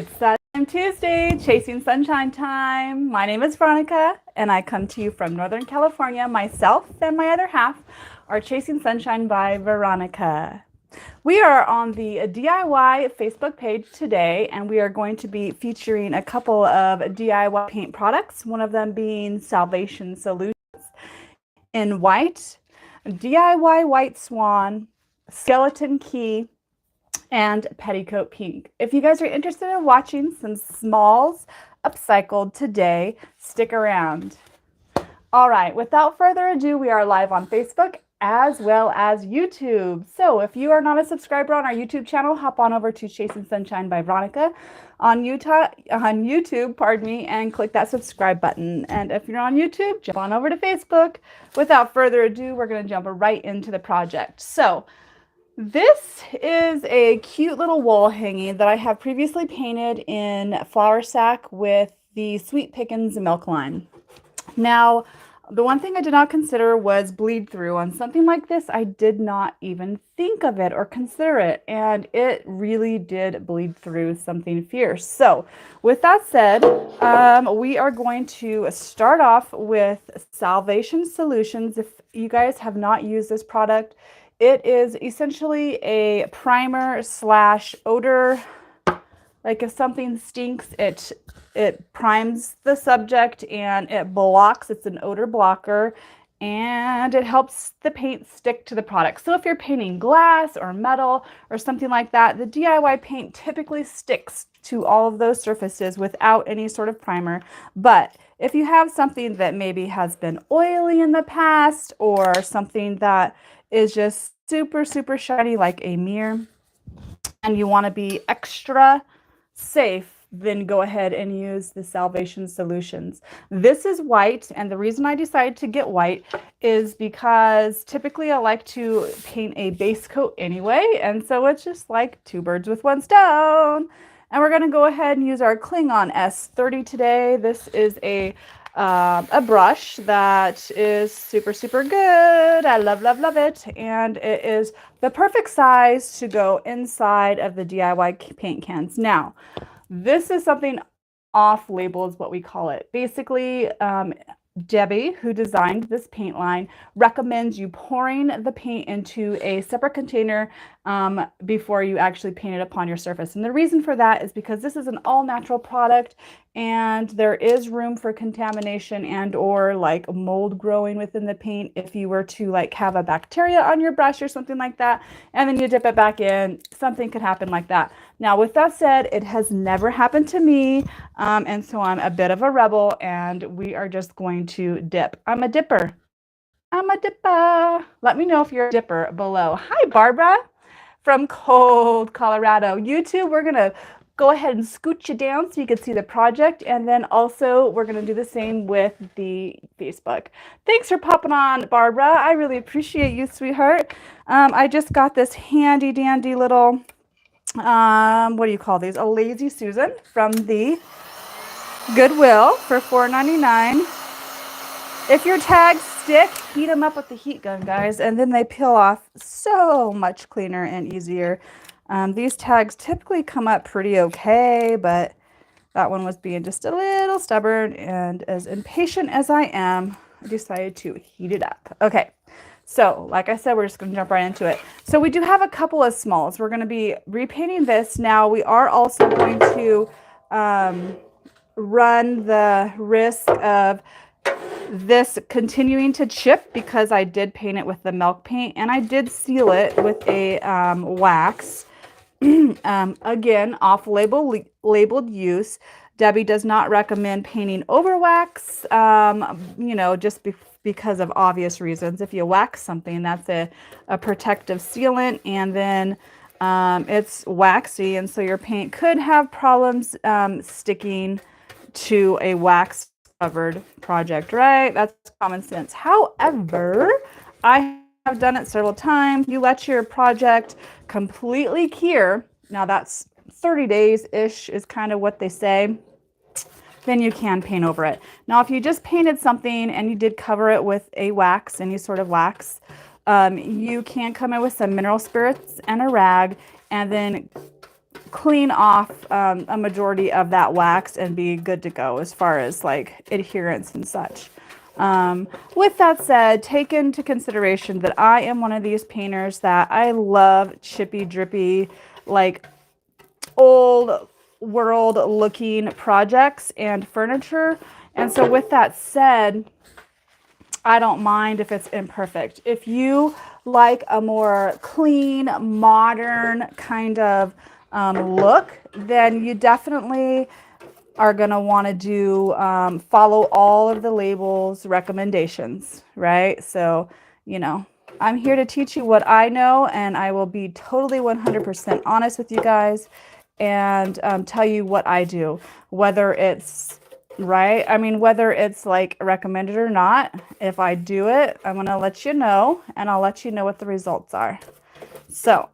It's that time Tuesday, Chasing Sunshine time. My name is Veronica, and I come to you from Northern California. Myself and my other half are Chasing Sunshine by Veronica. We are on the DIY Facebook page today, and we are going to be featuring a couple of DIY paint products, one of them being Salvation Solutions in white, DIY White Swan, Skeleton Key, and Petticoat Pink. If you guys are interested in watching some smalls upcycled today, stick around. All right, without further ado, we are live on Facebook as well as YouTube. So if you are not a subscriber on our YouTube channel, hop on over to Chasing Sunshine by Veronica on YouTube, pardon me, and click that subscribe button. And if you're on YouTube, jump on over to Facebook. Without further ado, we're going to jump right into the project. So this is a cute little wall hanging that I have previously painted in Flour Sack with the Sweet Pickins milk line. Now, the one thing I did not consider was bleed through. On something like this, I did not even think of it or consider it, and it really did bleed through something fierce. So with that said, we are going to start off with Salvation Solutions. If you guys have not used this product, it is essentially a primer slash odor. Like if something stinks, it primes the subject and it blocks. It's an odor blocker and it helps the paint stick to the product. So if you're painting glass or metal or something like that, the DIY paint typically sticks to all of those surfaces without any sort of primer. But if you have something that maybe has been oily in the past or something that is just super, super shiny like a mirror and you want to be extra safe, then go ahead and use the Salvation Solutions. This is white, and the reason I decided to get white is because typically I like to paint a base coat anyway, and so it's just like two birds with one stone. And we're going to go ahead and use our Klingon S30 today. This is a brush that is super, super good. I love, love, love it. And it is the perfect size to go inside of the DIY paint cans. Now, this is something off-label is what we call it. Basically, Debbie, who designed this paint line, recommends you pouring the paint into a separate container before you actually paint it upon your surface. And the reason for that is because this is an all-natural product and there is room for contamination and or like mold growing within the paint if you were to like have a bacteria on your brush or something like that, and then you dip it back in, something could happen like that. Now, with that said, it has never happened to me, and so I'm a bit of a rebel, and we are just going to dip. I'm a dipper. I'm a dipper. Let me know if you're a dipper below. Hi, Barbara from cold Colorado. YouTube, we're going to go ahead and scoot you down so you can see the project, and then also we're going to do the same with the Facebook. Thanks for popping on, Barbara. I really appreciate you, sweetheart. I just got this handy dandy little what do you call these? A Lazy Susan from the Goodwill for $4.99. If your tags stick, heat them up with the heat gun, guys, and then they peel off so much cleaner and easier. These tags typically come up pretty okay, but that one was being just a little stubborn, and as impatient as I am, I decided to heat it up. Okay. So, like I said, we're just going to jump right into it. So we do have a couple of smalls. We're going to be repainting this. Now, we are also going to run the risk of this continuing to chip because I did paint it with the milk paint and I did seal it with a wax. Again, labeled use. Debbie does not recommend painting over wax, just because of obvious reasons. If you wax something, that's a protective sealant, and then it's waxy, and so your paint could have problems sticking to a wax covered project, right? That's common sense. However, I have done it several times. You let your project completely cure. Now that's 30 days-ish is kind of what they say. Then you can paint over it. Now, if you just painted something and you did cover it with a wax, any sort of wax, you can come in with some mineral spirits and a rag and then clean off a majority of that wax and be good to go as far as like adherence and such. With that said, take into consideration that I am one of these painters that I love chippy drippy, like old world looking projects and furniture. And so with that said, I don't mind if it's imperfect. If you like a more clean, modern kind of look, then you definitely are going to want to do follow all of the labels recommendations, right? So, you know, I'm here to teach you what I know, and I will be totally 100% honest with you guys and tell you what I do, whether it's right. I mean, whether it's like recommended or not, if I do it, I'm going to let you know, and I'll let you know what the results are. So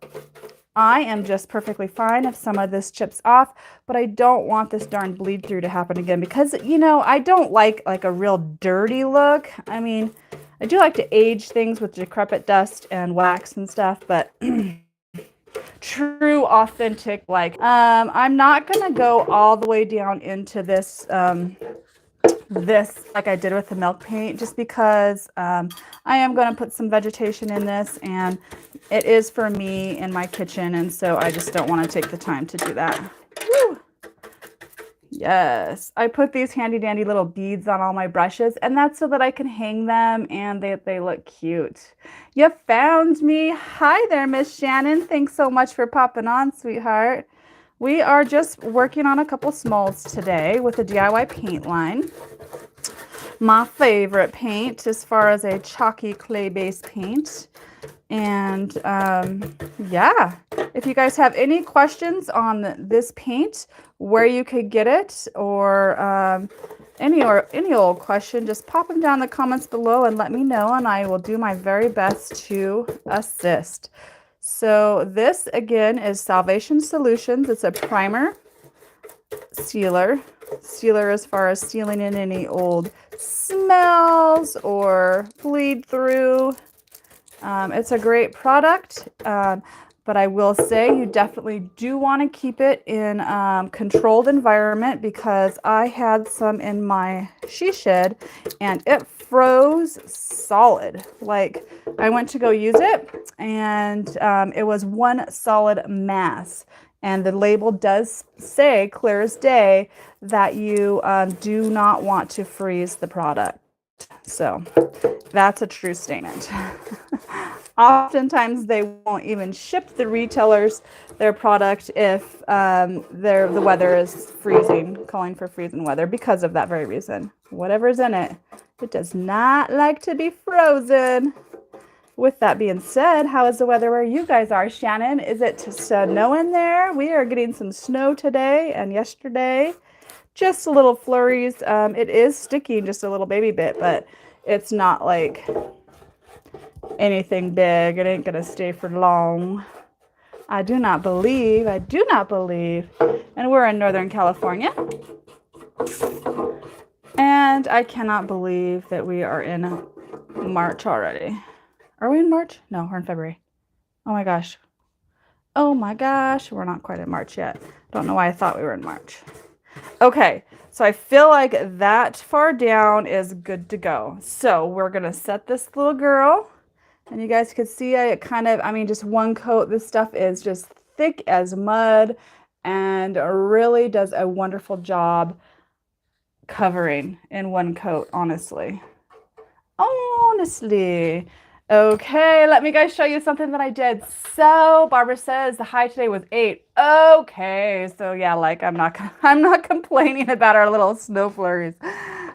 I am just perfectly fine if some of this chips off, but I don't want this darn bleed through to happen again because, you know, I don't like a real dirty look. I mean, I do like to age things with decrepit dust and wax and stuff, but true, authentic, like, I'm not going to go all the way down into this, this like I did with the milk paint, just because I am going to put some vegetation in this, and it is for me in my kitchen, and so I just don't want to take the time to do that. Woo! Yes, I put these handy dandy little beads on all my brushes, and that's so that I can hang them and they look cute. You found me. Hi there, Miss Shannon. Thanks so much for popping on, sweetheart. We are just working on a couple smalls today with a DIY paint line. My favorite paint as far as a chalky clay-based paint. And yeah, if you guys have any questions on this paint, where you could get it, or any old question, just pop them down in the comments below and let me know, and I will do my very best to assist. So this again is Salvation Solutions. It's a primer sealer as far as sealing in any old smells or bleed through. It's a great product, but I will say you definitely do want to keep it in controlled environment, because I had some in my she shed and it froze solid. Like, I went to go use it, and it was one solid mass. And the label does say clear as day that you do not want to freeze the product. So that's a true statement. Oftentimes they won't even ship the retailers their product if the weather is freezing, calling for freezing weather, because of that very reason. Whatever's in it, it does not like to be frozen. With that being said, how is the weather where you guys are, Shannon? Is it snowing there? We are getting some snow today and yesterday. Just a little flurries. It is sticking just a little baby bit, but it's not like anything big. It ain't gonna stay for long. I do not believe, and we're in Northern California. And I cannot believe that we are in March already. Are we in March? No, we're in February. Oh my gosh. Oh my gosh. We're not quite in March yet. Don't know why I thought we were in March. Okay, so I feel like that far down is good to go. So we're going to set this little girl. And you guys can see just one coat. This stuff is just thick as mud and really does a wonderful job covering in one coat, honestly. Okay, let me guys show you something that I did. So Barbara says the high today was 8. Okay, so yeah, like I'm not complaining about our little snow flurries,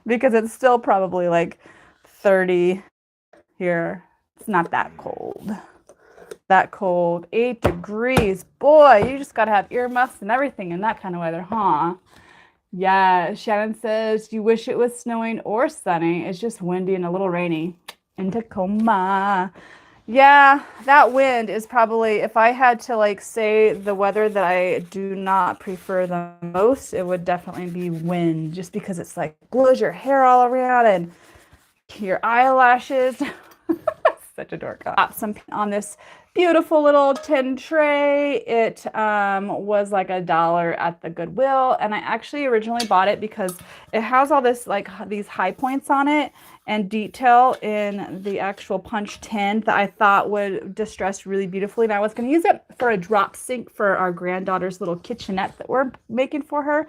because it's still probably like 30 here. It's not that cold. 8 degrees. Boy, you just gotta have earmuffs and everything in that kind of weather, huh? Yeah, Shannon says you wish it was snowing or sunny. It's just windy and a little rainy in Tacoma. Yeah, that wind is probably, if I had to like say the weather that I do not prefer the most, it would definitely be wind, just because it's like blows your hair all around and your eyelashes. such a dork. Got some on this beautiful little tin tray. It was like $1 at the Goodwill, and I actually originally bought it because it has all this like these high points on it and detail in the actual punch tin that I thought would distress really beautifully. And I was going to use it for a drop sink for our granddaughter's little kitchenette that we're making for her,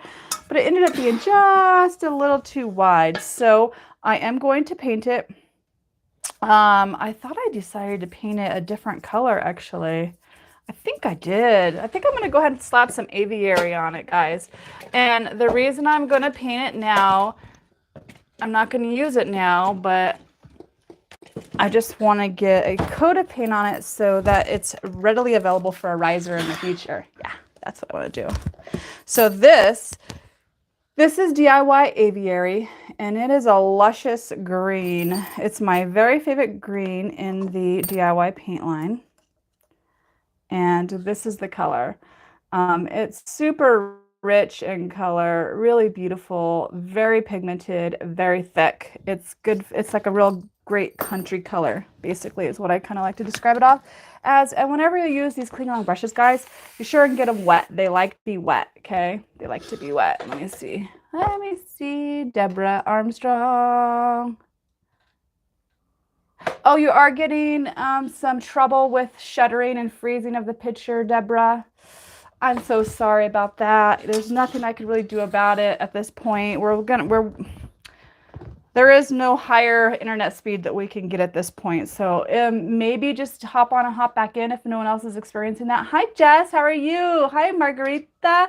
but it ended up being just a little too wide. So I am going to paint it. I thought I decided to paint it a different color, actually. I think I did. I think I'm going to go ahead and slap some aviary on it, guys. And the reason I'm going to paint it now, I'm not going to use it now, but I just want to get a coat of paint on it so that it's readily available for a riser in the future. Yeah, that's what I want to do. So this is DIY Aviary, and it is a luscious green. It's my very favorite green in the DIY paint line. And this is the color. It's super rich in color, really beautiful, very pigmented, very thick. It's good. It's like a real great country color, basically, is what I kind of like to describe it off as. And whenever you use these clean on brushes, guys, be sure and get them wet. They like to be wet, okay? They like to be wet. Let me see. Let me see. Deborah Armstrong. Oh, you are getting some trouble with shuttering and freezing of the picture, Deborah. I'm so sorry about that. There's nothing I could really do about it at this point. There is no higher internet speed that we can get at this point. So maybe just hop on and hop back in if no one else is experiencing that. Hi, Jess. How are you? Hi, Margarita.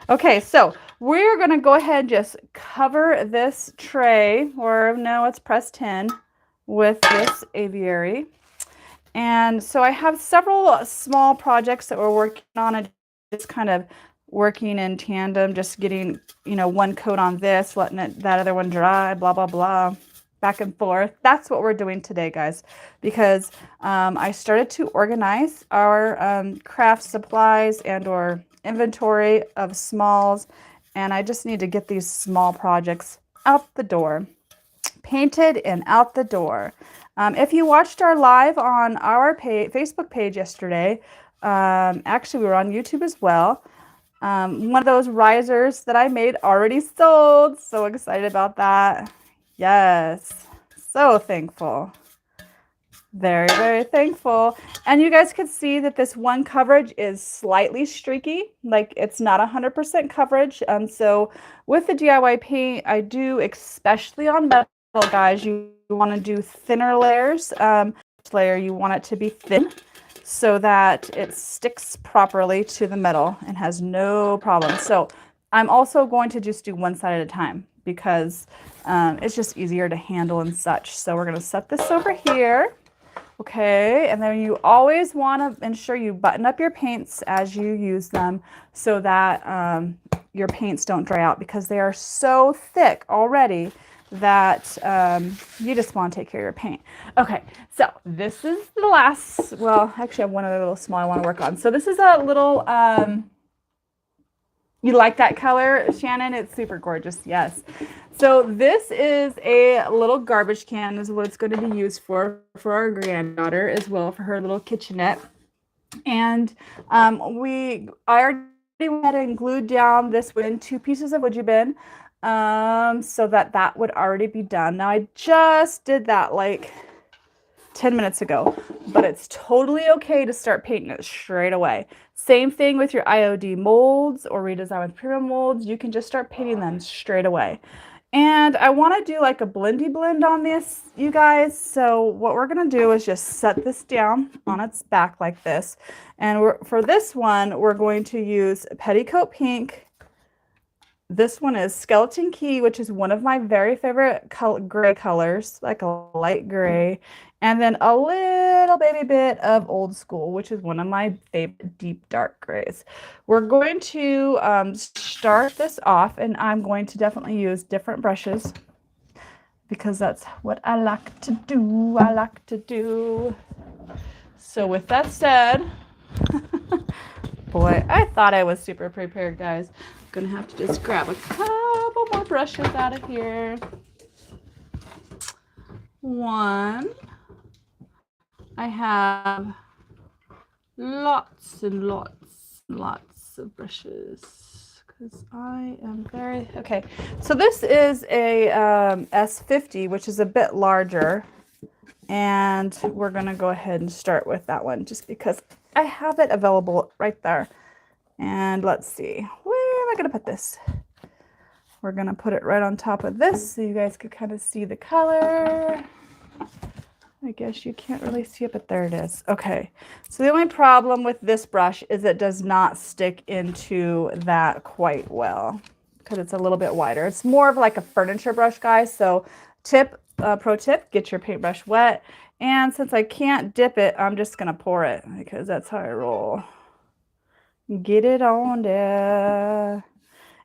Okay, so we're going to go ahead and just cover this tray, or no, it's pressed tin, with this aviary. And so I have several small projects that we're working on and just kind of working in tandem, just getting, one coat on this, letting that other one dry, blah, blah, blah, back and forth. That's what we're doing today, guys, because I started to organize our craft supplies and or inventory of smalls, and I just need to get these small projects out the door, painted and out the door. If you watched our live on our Facebook page yesterday, actually we were on YouTube as well. One of those risers that I made already sold. So excited about that. Yes, so thankful. Very, very thankful. And you guys could see that this one coverage is slightly streaky, like it's not 100% coverage. So with the DIY paint, I do, especially on metal, guys, you want to do thinner layers. Layer, you want it to be thin so that it sticks properly to the metal and has no problem. So I'm also going to just do one side at a time because it's just easier to handle and such. So we're going to set this over here. Okay, and then you always want to ensure you button up your paints as you use them so that your paints don't dry out, because they are so thick already that you just want to take care of your paint. Okay, so this is the last, well, actually I have one other little small I want to work on. So this is a little, you like that color, Shannon? It's super gorgeous, yes. So this is a little garbage can, is what it's going to be used for our granddaughter as well, for her little kitchenette. And I already went ahead and glued down this in 2 pieces of Whatchya bin, so that would already be done. Now I just did that like 10 minutes ago, but it's totally okay to start painting it straight away. Same thing with your IOD molds or redesign with premium molds. You can just start painting them straight away. And I want to do like a blendy blend on this, you guys. So what we're going to do is just set this down on its back like this. And for this one, we're going to use Petticoat Pink. This one is Skeleton Key, which is one of my very favorite gray colors, like a light gray. And then a little baby bit of Old School, which is one of my favorite deep dark grays. We're going to start this off, and I'm going to definitely use different brushes because that's what I like to do. So with that said, boy, I thought I was super prepared, guys. I'm gonna have to just grab a couple more brushes out of here. 1, I have lots and lots and lots of brushes because I am very, okay. So this is a S50, which is a bit larger. And we're gonna go ahead and start with that one just because I have it available right there. And let's see, where am I gonna put this? We're gonna put it right on top of this so you guys could kind of see the color. I guess you can't really see it, but there it is. Okay, so the only problem with this brush is it does not stick into that quite well because it's a little bit wider. It's more of like a furniture brush, guys. So pro tip, get your paintbrush wet. And since I can't dip it, I'm just gonna pour it because that's how I roll. Get it on there.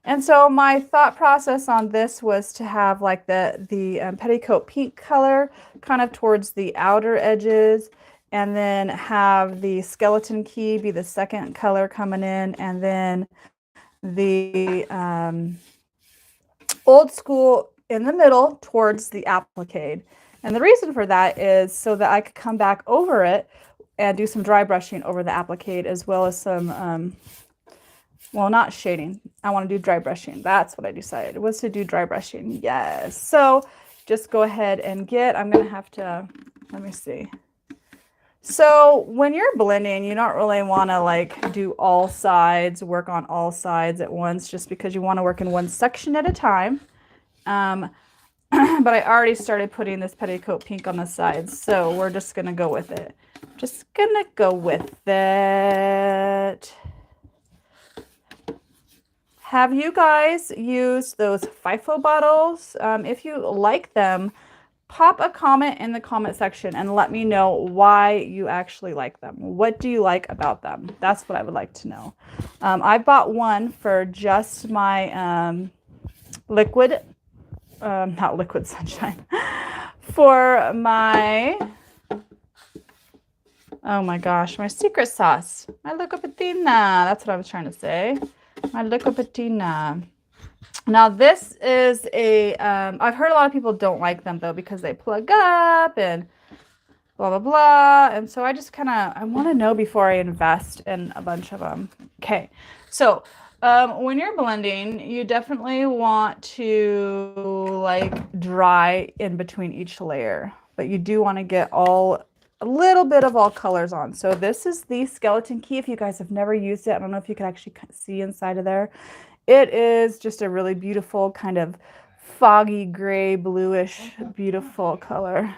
And so my thought process on this was to have like the petticoat pink color kind of towards the outer edges, and then have the skeleton key be the second color coming in, and then the old school in the middle towards the applique. And the reason for that is so that I could come back over it and do some dry brushing over the applique, as well as some well, not shading. I want to do dry brushing. That's what I decided, was to do dry brushing. Yes. So just go ahead and I'm going to have to, let me see. So when you're blending, you don't really want to like do all sides, work on all sides at once, just because you want to work in one section at a time. But I already started putting this petticoat pink on the sides, so we're just going to go with it. Just going to go with it. Have you guys used those FIFO bottles? If you like them, pop a comment in the comment section and let me know why you actually like them. What do you like about them? That's what I would like to know. I bought one for just my liquid, not liquid sunshine, for my, oh my gosh, my secret sauce, my Liquid Patina. That's what I was trying to say. My Liquid Patina. Now this is a, I've heard a lot of people don't like them though because they plug up and blah, blah, blah. And so I just kind of, I want to know before I invest in a bunch of them. Okay. So when you're blending, you definitely want to like dry in between each layer, but you do want to get a little bit of all colors on. So this is the skeleton key. If you guys have never used it, I don't know if you can actually see inside of there. It is just a really beautiful kind of foggy gray, bluish, beautiful color.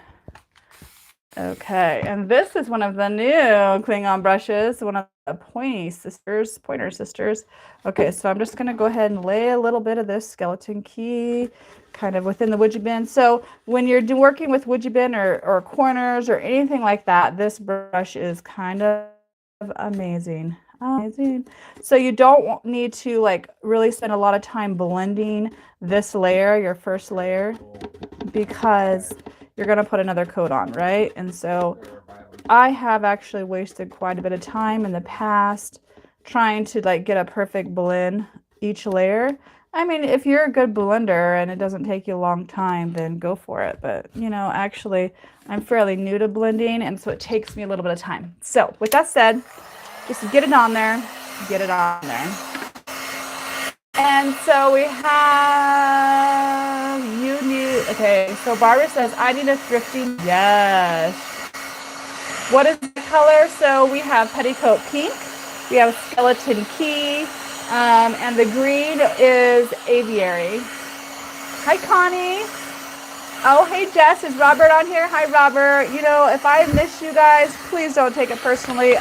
Okay, and this is one of the new Klingon brushes, one of the Pointer Sisters. Okay, so I'm just going to go ahead and lay a little bit of this skeleton key kind of within the woodgie bin. So when you're working with woodgie bin or corners or anything like that, this brush is kind of amazing. Amazing. So you don't need to like really spend a lot of time blending this layer, your first layer, because you're going to put another coat on, right? And so I have actually wasted quite a bit of time in the past trying to like get a perfect blend each layer. I mean, if you're a good blender and it doesn't take you a long time, then go for it. But, you know, actually, I'm fairly new to blending, and so it takes me a little bit of time. So with that said, just get it on there, get it on there. And so we have, okay, so Barbara says, I need a thrifting. Yes. What is the color? So we have petticoat pink, we have skeleton key, and the green is aviary. Hi, Connie. Oh, hey, Jess, is Robert on here? Hi, Robert. You know, if I miss you guys, please don't take it personally.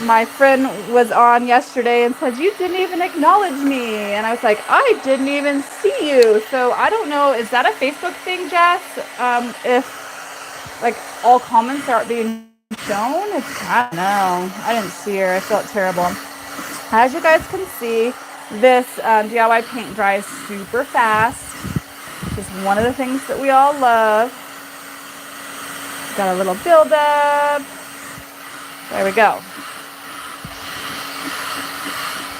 My friend was on yesterday and said, you didn't even acknowledge me. And I was like, I didn't even see you. So I don't know, is that a Facebook thing, Jess? If like all comments aren't being shown? I don't know. I didn't see her. I felt terrible. As you guys can see, this DIY paint dries super fast. It's one of the things that we all love. Got a little buildup. There we go.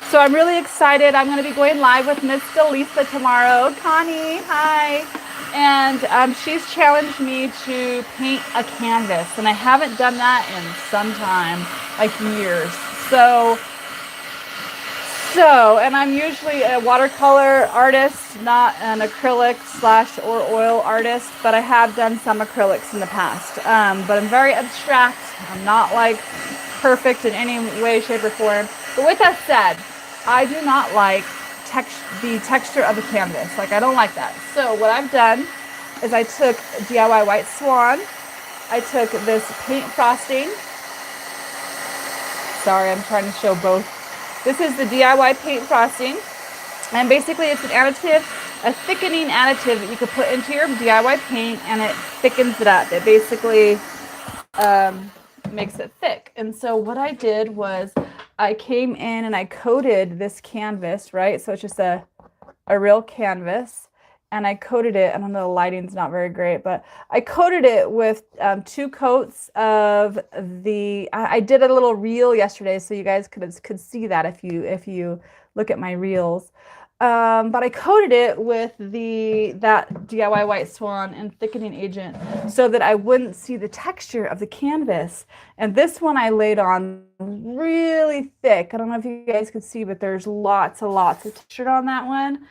So I'm really excited. I'm going to be going live with Miss Delisa tomorrow. Connie, hi. And she's challenged me to paint a canvas, and I haven't done that in some time, like years. And I'm usually a watercolor artist, not an acrylic / or oil artist, but I have done some acrylics in the past. But I'm very abstract. I'm not like perfect in any way, shape, or form. But with that said, I do not like the texture of the canvas. Like, I don't like that. So what I've done is I took DIY White Swan. I took this paint frosting. Sorry, I'm trying to show both. This is the DIY paint frosting, and basically it's an additive, a thickening additive that you could put into your DIY paint, and it thickens it up. It basically makes it thick. And so what I did was I came in and I coated this canvas, right? So it's just a real canvas, and I coated it. I don't know, the lighting's not very great, but I coated it with 2 coats of the, I did a little reel yesterday, so you guys could see that if you look at my reels. But I coated it with that DIY White Swan and thickening agent so that I wouldn't see the texture of the canvas. And this one I laid on really thick. I don't know if you guys can see, but there's lots and lots of texture on that one.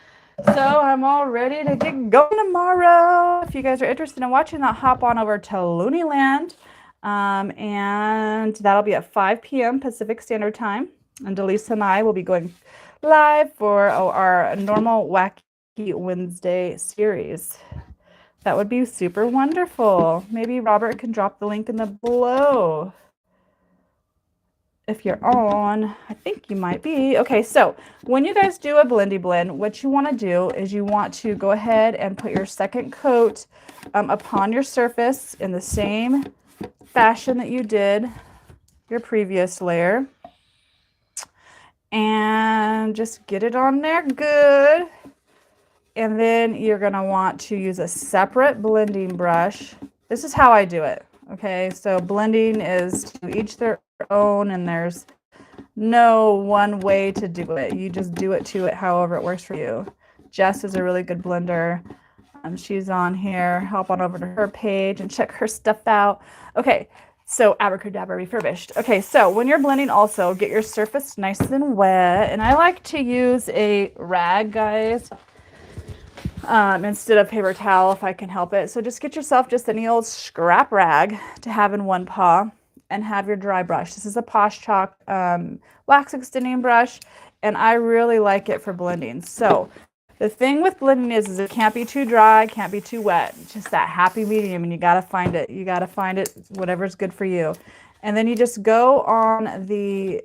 So I'm all ready to get going tomorrow. If you guys are interested in watching that, hop on over to Looneyland. And that'll be at 5 p.m. Pacific Standard Time. And Delisa and I will be going live for our normal Wacky Wednesday series. That would be super wonderful. Maybe Robert can drop the link in the below. If you're on, I think you might be. Okay, so when you guys do a blendy blend, what you want to do is you want to go ahead and put your second coat upon your surface in the same fashion that you did your previous layer. And just get it on there good. And then you're going to want to use a separate blending brush. This is how I do it. Okay, so blending is to each their own, and there's no one way to do it. You just do it to it however it works for you. Jess is a really good blender. She's on here. Hop on over to her page and check her stuff out. Okay, so abracadabra refurbished. Okay, so when you're blending, also get your surface nice and wet. And I like to use a rag, guys, instead of paper towel if I can help it. So just get yourself just any old scrap rag to have in one paw and have your dry brush. This is a Posh Chalk wax extending brush, and I really like it for blending. So the thing with blending is it can't be too dry, can't be too wet. It's just that happy medium, and you got to find it. You got to find it, whatever's good for you. And then you just go on the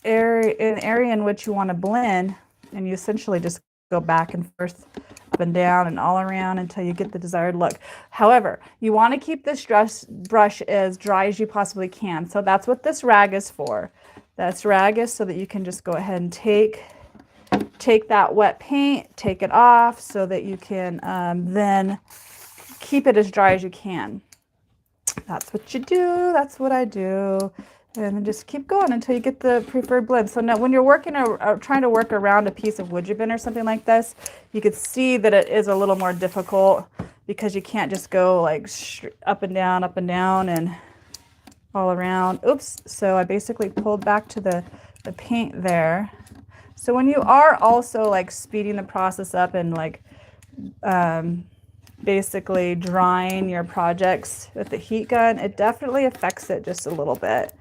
area in which you want to blend, and you essentially just go back and forth, up and down and all around until you get the desired look. However, you want to keep this brush as dry as you possibly can. So that's what this rag is for. This rag is so that you can just go ahead and take that wet paint, take it off so that you can then keep it as dry as you can. That's what you do. That's what I do. And then just keep going until you get the preferred blend. So now when you're working or trying to work around a piece of wood ribbon or something like this, you could see that it is a little more difficult because you can't just go like up and down and all around. Oops. So I basically pulled back to the paint there. So when you are also like speeding the process up and like basically drying your projects with the heat gun, it definitely affects it just a little bit.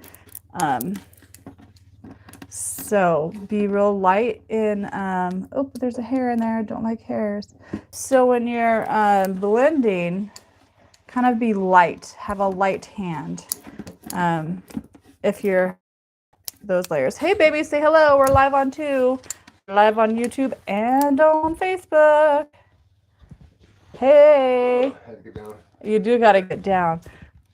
So be real light in, oh, there's a hair in there. I don't like hairs. So when you're blending, kind of be light, have a light hand. If you're those layers. Hey baby, say hello. We're live on live on YouTube and on Facebook. Hey. I had to get down. You do got to get down.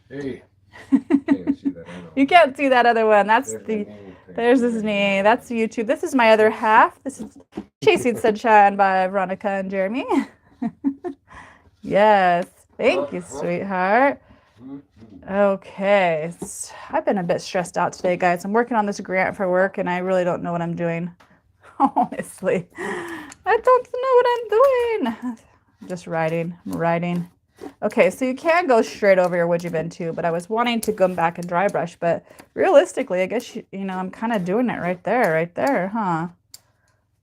Hey. Can't see that. You can't see that other one. That's there's his knee. That's YouTube. This is my other half. This is Chasing Sunshine by Veronica and Jeremy. Yes. Thank you, sweetheart. Okay. I've been a bit stressed out today, guys. I'm working on this grant for work, and I really don't know what I'm doing. Honestly. I don't know what I'm doing. Just writing. Okay, so you can go straight over your Whatchya bin too, but I was wanting to go back and dry brush, but realistically, I guess, you know, I'm kind of doing it right there, huh?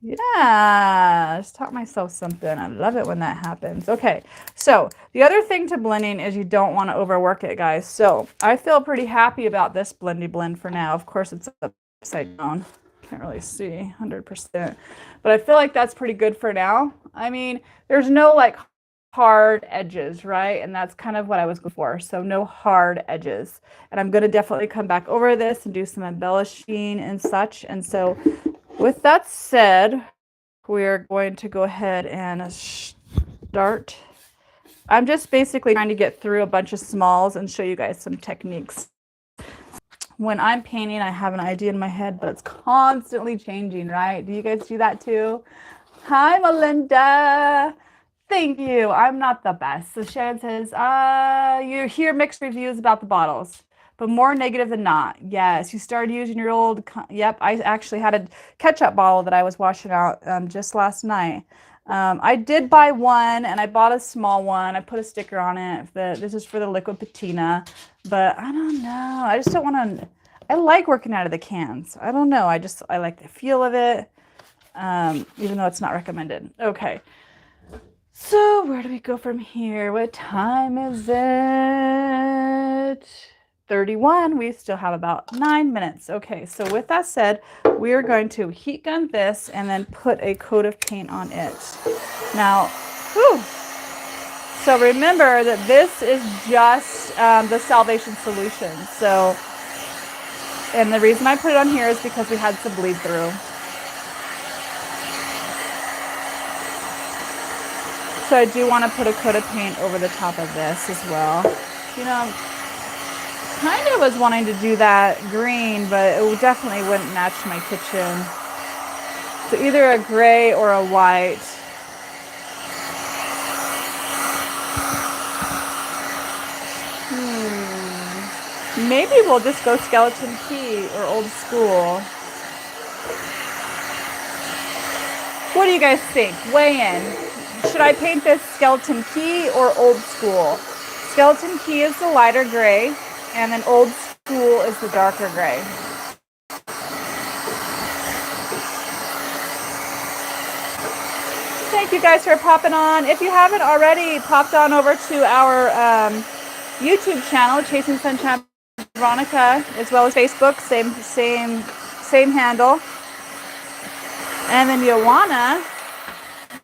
Yeah, just taught myself something. I love it when that happens. Okay, so the other thing to blending is you don't want to overwork it, guys. So I feel pretty happy about this blendy blend for now. Of course, it's upside down. Can't really see 100%, but I feel like that's pretty good for now. I mean, there's no like hard edges, right? And that's kind of what I was going for. So no hard edges. And I'm going to definitely come back over this and do some embellishing and such. And so with that said, we're going to go ahead and start. I'm just basically trying to get through a bunch of smalls and show you guys some techniques. When I'm painting, I have an idea in my head, but it's constantly changing, right? Do you guys do that too? Hi, Melinda. Thank you. I'm not the best. So Shannon says, you hear mixed reviews about the bottles, but more negative than not. Yes, you started using your old, yep, I actually had a ketchup bottle that I was washing out just last night. I did buy one, and I bought a small one. I put a sticker on it. This is for the liquid patina, but I don't know. I just don't want to. I like working out of the cans. I don't know. I like the feel of it, even though it's not recommended. Okay. So where do we go from here? What time is it? 31. We still have about 9 minutes. Okay, so with that said, we are going to heat gun this and then put a coat of paint on it. Now, whew. So remember that this is just the Salvation solution. So, and the reason I put it on here is because we had some bleed through. So I do want to put a coat of paint over the top of this as well. You know, kind of was wanting to do that green, but it definitely wouldn't match my kitchen. So either a gray or a white. Maybe we'll just go skeleton key or old school. What do you guys think? Weigh in. Should I paint this skeleton key or old school? Skeleton key is the lighter gray, and then old school is the darker gray. Thank you guys for popping on. If you haven't already, popped on over to our YouTube channel, Chasing Sunshine Veronica, as well as Facebook, same handle. And then you wanna,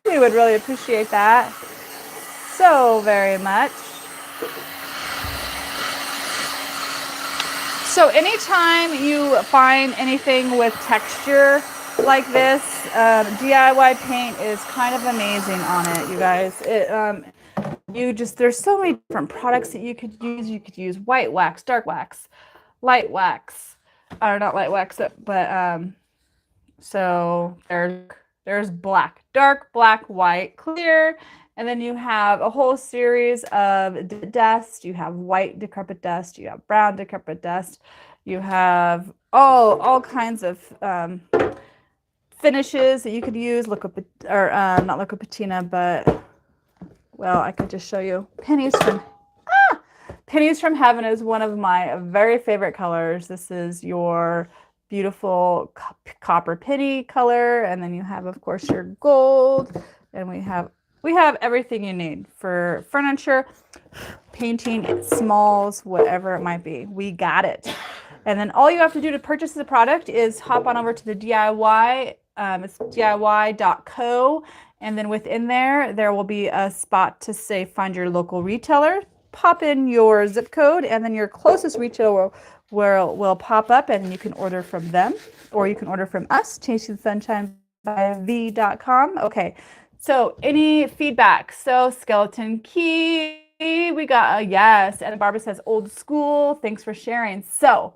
we would really appreciate that so very much. So anytime you find anything with texture like this, DIY paint is kind of amazing on it, you guys. There's so many different products that you could use. You could use white wax, dark wax, light wax, or not light wax, but so there's black, dark, black, white, clear, and then you have a whole series of dust. You have white decrepit dust. You have brown decrepit dust. You have all kinds of finishes that you could use. Not liquid patina, but well, I could just show you. Pennies from Heaven is one of my very favorite colors. This is your beautiful copper penny color, and then you have, of course, your gold, and we have everything you need for furniture, painting, smalls, whatever it might be. We got it. And then all you have to do to purchase the product is hop on over to the DIY. It's diy.co, and then within there will be a spot to say find your local retailer. Pop in your zip code, and then your closest retailer will pop up, and you can order from them, or you can order from us, chasingsunshinebyv.com. Okay, so any feedback? So skeleton key, we got a yes, and Barbara says old school. Thanks for sharing. So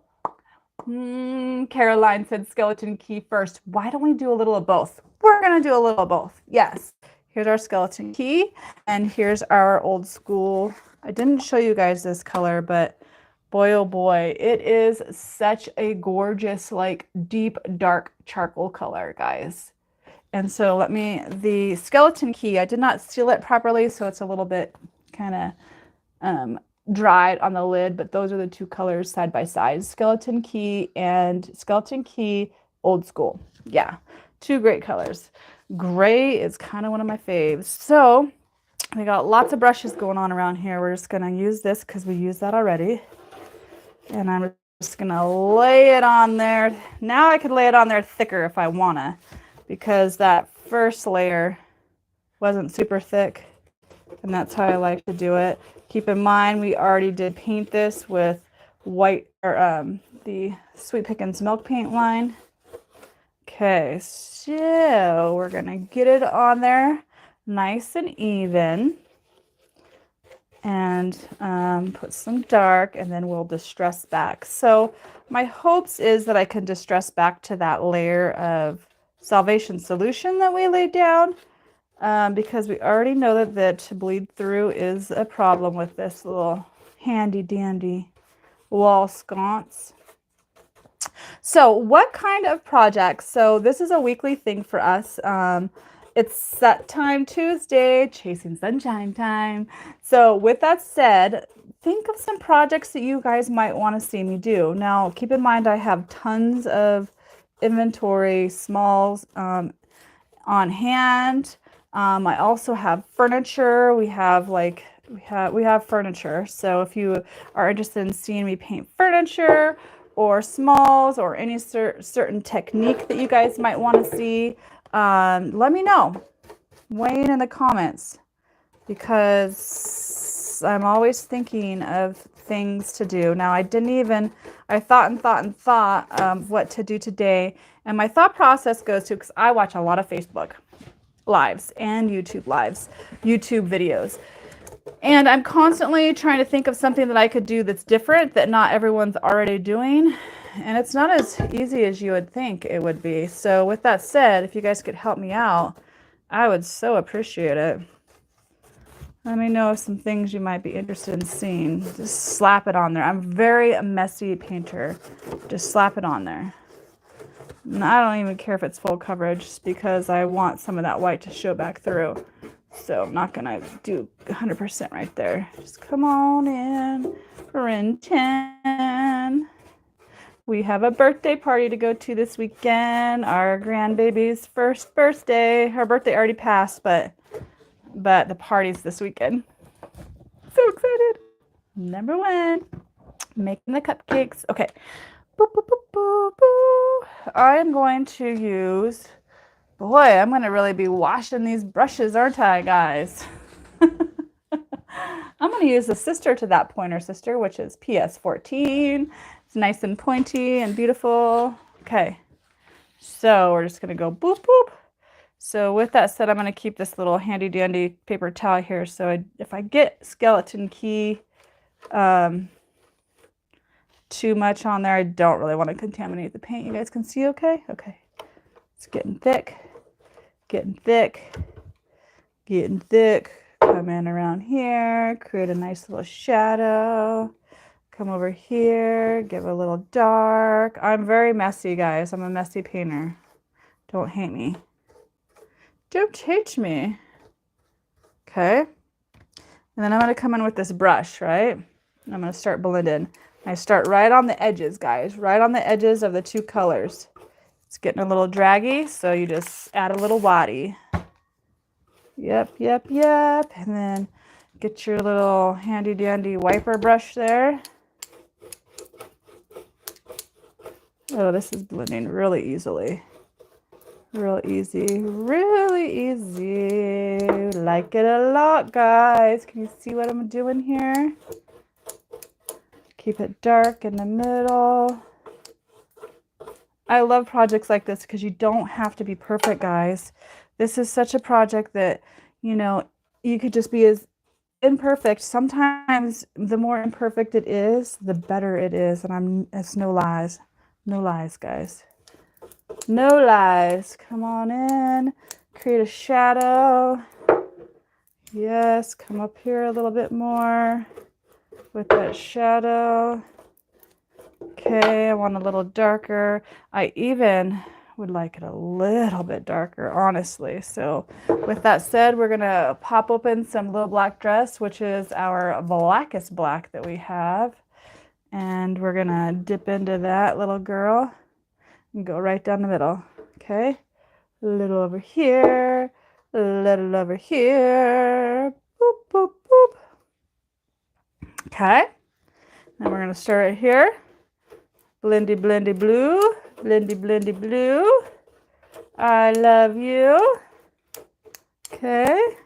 Caroline said skeleton key first. Why don't we do a little of both? We're gonna do a little of both. Yes. Here's our skeleton key, and here's our old school. I didn't show you guys this color, but boy, oh boy, it is such a gorgeous, like deep, dark charcoal color, guys. And so the skeleton key, I did not seal it properly, so it's a little bit kind of dried on the lid, but those are the two colors side by side, skeleton key and skeleton key old school. Yeah, two great colors. Gray is kind of one of my faves. So we got lots of brushes going on around here. We're just gonna use this because we used that already. And I'm just gonna lay it on there. Now I could lay it on there thicker if I wanna, because that first layer wasn't super thick, and that's how I like to do it. Keep in mind, we already did paint this with white, or the Sweet Pickins milk paint line. Okay, so we're gonna get it on there nice and even, and put some dark, and then we'll distress back. So my hopes is that I can distress back to that layer of Salvation Solution that we laid down, because we already know that bleed through is a problem with this little handy dandy wall sconce. So what kind of projects? So this is a weekly thing for us. It's Set Time Tuesday, Chasing Sunshine time. So with that said, think of some projects that you guys might want to see me do. Now, keep in mind, I have tons of inventory, smalls on hand. I also have furniture. We have furniture. So if you are interested in seeing me paint furniture or smalls or any certain technique that you guys might want to see, let me know. Weigh in the comments, because I'm always thinking of things to do. Now, I thought of what to do today, and my thought process goes to, because I watch a lot of Facebook lives and YouTube videos. And I'm constantly trying to think of something that I could do that's different, that not everyone's already doing. And it's not as easy as you would think it would be. So with that said, if you guys could help me out, I would so appreciate it. Let me know some things you might be interested in seeing. Just slap it on there. I'm a very messy painter. Just slap it on there. And I don't even care if it's full coverage, just because I want some of that white to show back through. So I'm not gonna do 100% right there. Just come on in for in 10. We have a birthday party to go to this weekend. Our grandbaby's first birthday. Her birthday already passed, but the party's this weekend. So excited. Number 1, making the cupcakes. Okay. Boop, boop, boop, boop, boop. I am going to use, boy, I'm going to really be washing these brushes, aren't I, guys? I'm going to use the sister to that pointer sister, which is PS14. It's nice and pointy and beautiful. Okay, so we're just going to go boop, boop. So with that said, I'm going to keep this little handy dandy paper towel here. So if I get skeleton key too much on there, I don't really want to contaminate the paint. You guys can see okay? Okay. It's getting thick, getting thick, getting thick. Come in around here, create a nice little shadow. Come over here, give a little dark. I'm very messy, guys. I'm a messy painter. Don't hate me. Don't hate me. Okay. And then I'm going to come in with this brush, right? And I'm going to start blending. I start right on the edges, guys. Right on the edges of the two colors. It's getting a little draggy, so you just add a little waddy. Yep, yep, yep. And then get your little handy dandy wiper brush there. Oh, this is blending really easily. Real easy, really easy. Like it a lot, guys. Can you see what I'm doing here? Keep it dark in the middle. I love projects like this because you don't have to be perfect, guys. This is such a project that, you know, you could just be as imperfect. Sometimes the more imperfect it is, the better it is. And it's no lies. No lies, guys. No lies. Come on in. Create a shadow. Yes, come up here a little bit more with that shadow. Okay, I want a little darker. I even would like it a little bit darker, honestly. So with that said, we're gonna pop open some Little Black Dress, which is our blackest black that we have. And we're gonna dip into that little girl and go right down the middle. Okay, a little over here, a little over here, boop, boop, boop. Okay, and we're gonna start right here. Blendy, blendy, blue, blendy, blendy, blue. I love you. Okay.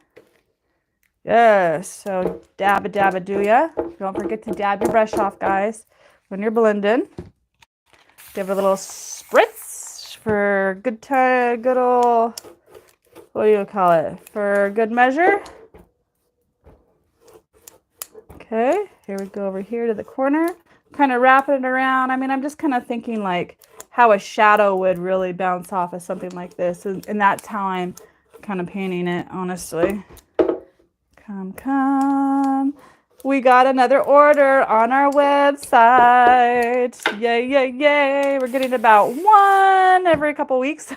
Yes, so dabba dabba do ya. Don't forget to dab your brush off, guys, when you're blending. Give a little spritz for good time, good old, what do you call it? For good measure. Okay, here we go over here to the corner. Kind of wrapping it around. I mean, I'm just kind of thinking like how a shadow would really bounce off of something like this. And that's how I'm kind of painting it, honestly. Come. We got another order on our website. Yay, yay, yay. We're getting about one every couple weeks.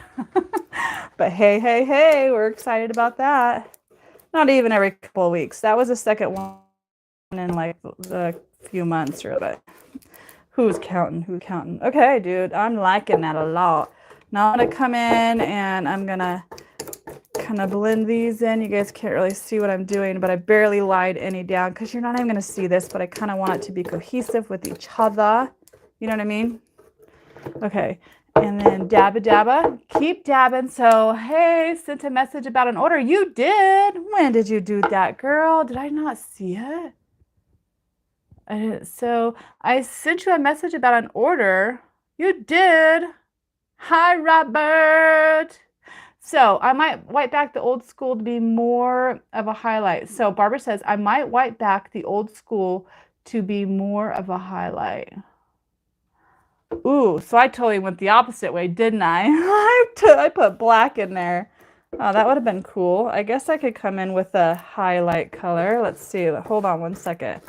But hey, we're excited about that. Not even every couple of weeks. That was the second one in like a few months or but who's counting? Okay, dude, I'm liking that a lot. Now I'm gonna come in and I'm gonna kind of blend these in. You guys can't really see what I'm doing, but I barely laid any down because you're not even gonna see this, but I kind of want it to be cohesive with each other. You know what I mean? Okay, and then dabba dabba, keep dabbing. So, hey, sent a message about an order. You did? When did you do that, girl? Did I not see it? So I sent you a message about an order. You did. Hi, Robert. So I might white back the old school to be more of a highlight. So Barbara says, I might white back the old school to be more of a highlight. Ooh, so I totally went the opposite way, didn't I? I put black in there. Oh, that would have been cool. I guess I could come in with a highlight color. Let's see. Hold on one second.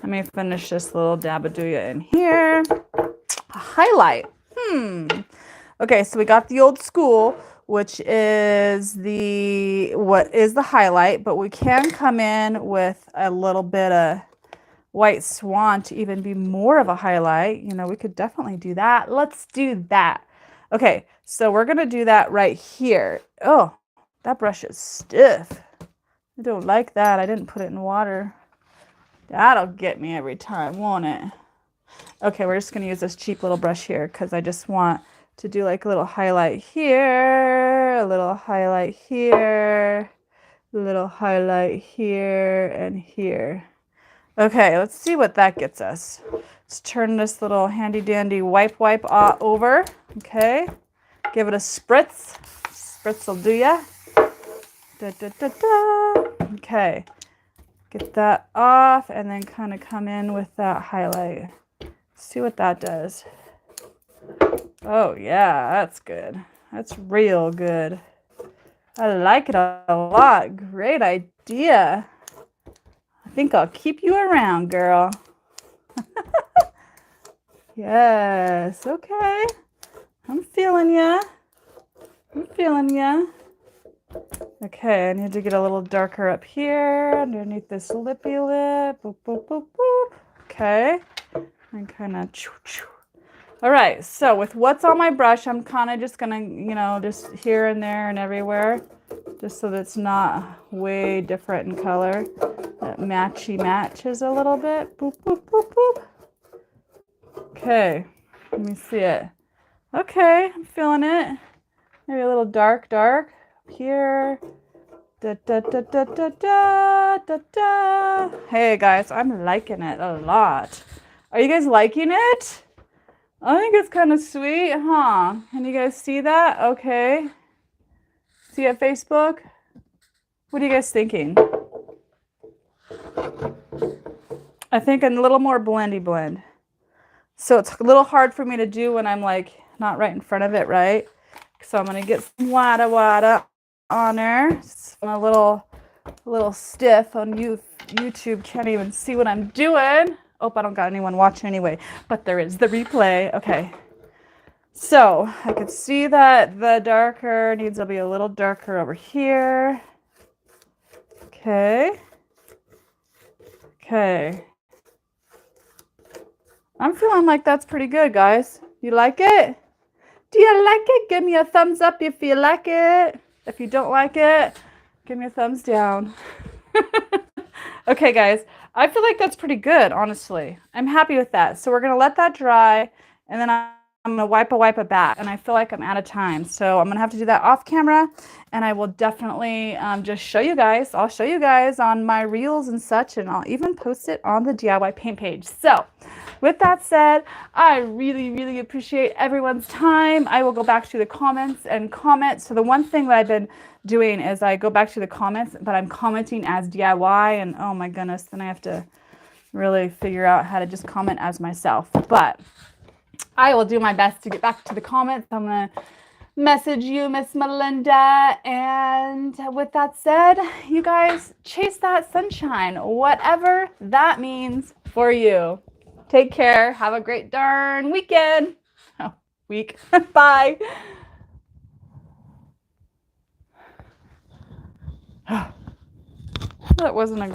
Let me finish this little dabadooya in here. A highlight. Okay, so we got the old school, which is the highlight, but we can come in with a little bit of white swan to even be more of a highlight. You know, we could definitely do that. Let's do that. Okay, so we're gonna do that right here. Oh, that brush is stiff. I don't like that. I didn't put it in water. That'll get me every time, won't it? Okay, we're just going to use this cheap little brush here because I just want to do like a little highlight here, a little highlight here, a little highlight here, and here. Okay, let's see what that gets us. Let's turn this little handy dandy wipe over. Okay, give it a spritz. Spritz will do ya. Da, da, da, da. Okay. Get that off and then kind of come in with that highlight. See what that does. Oh yeah, that's good. That's real good. I like it a lot. Great idea. I think I'll keep you around, girl. Yes, okay. I'm feeling ya. Okay, I need to get a little darker up here underneath this lippy lip. Boop, boop, boop, boop. Okay, and kind of all right, so with what's on my brush, I'm kind of just gonna, you know, just here and there and everywhere, just so that it's not way different in color. That matches a little bit. Boop, boop, boop, boop. Okay, let me see it. Okay, I'm feeling it. Maybe a little dark here. Da, da, da, da, da, da, da, da. Hey guys, I'm liking it a lot. Are you guys liking it? I think it's kind of sweet, huh? Can you guys see that? Okay. See it, Facebook? What are you guys thinking? I think a little more blendy blend. So it's a little hard for me to do when I'm like not right in front of it, right? So I'm gonna get some wada on there. It's a little stiff on YouTube. Can't even see what I'm doing. Oh, I don't got anyone watching anyway, but there is the replay. Okay. So I could see that the darker needs to be a little darker over here. Okay. Okay. I'm feeling like that's pretty good, guys. You like it? Do you like it? Give me a thumbs up if you like it. If you don't like it, give me a thumbs down. Okay, guys. I feel like that's pretty good, honestly. I'm happy with that. So we're going to let that dry, and then I'm going to wipe it back. And I feel like I'm out of time. So I'm going to have to do that off camera, and I will definitely just show you guys. I'll show you guys on my reels and such, and I'll even post it on the DIY paint page. So with that said, I really, really appreciate everyone's time. I will go back to the comments and comment. So the one thing that I've been doing is I go back to the comments, but I'm commenting as DIY, and oh my goodness, then I have to really figure out how to just comment as myself. But I will do my best to get back to the comments. I'm going to message you, Miss Melinda. And with that said, you guys chase that sunshine, whatever that means for you. Take care. Have a great darn weekend. Oh, week. Bye. That wasn't a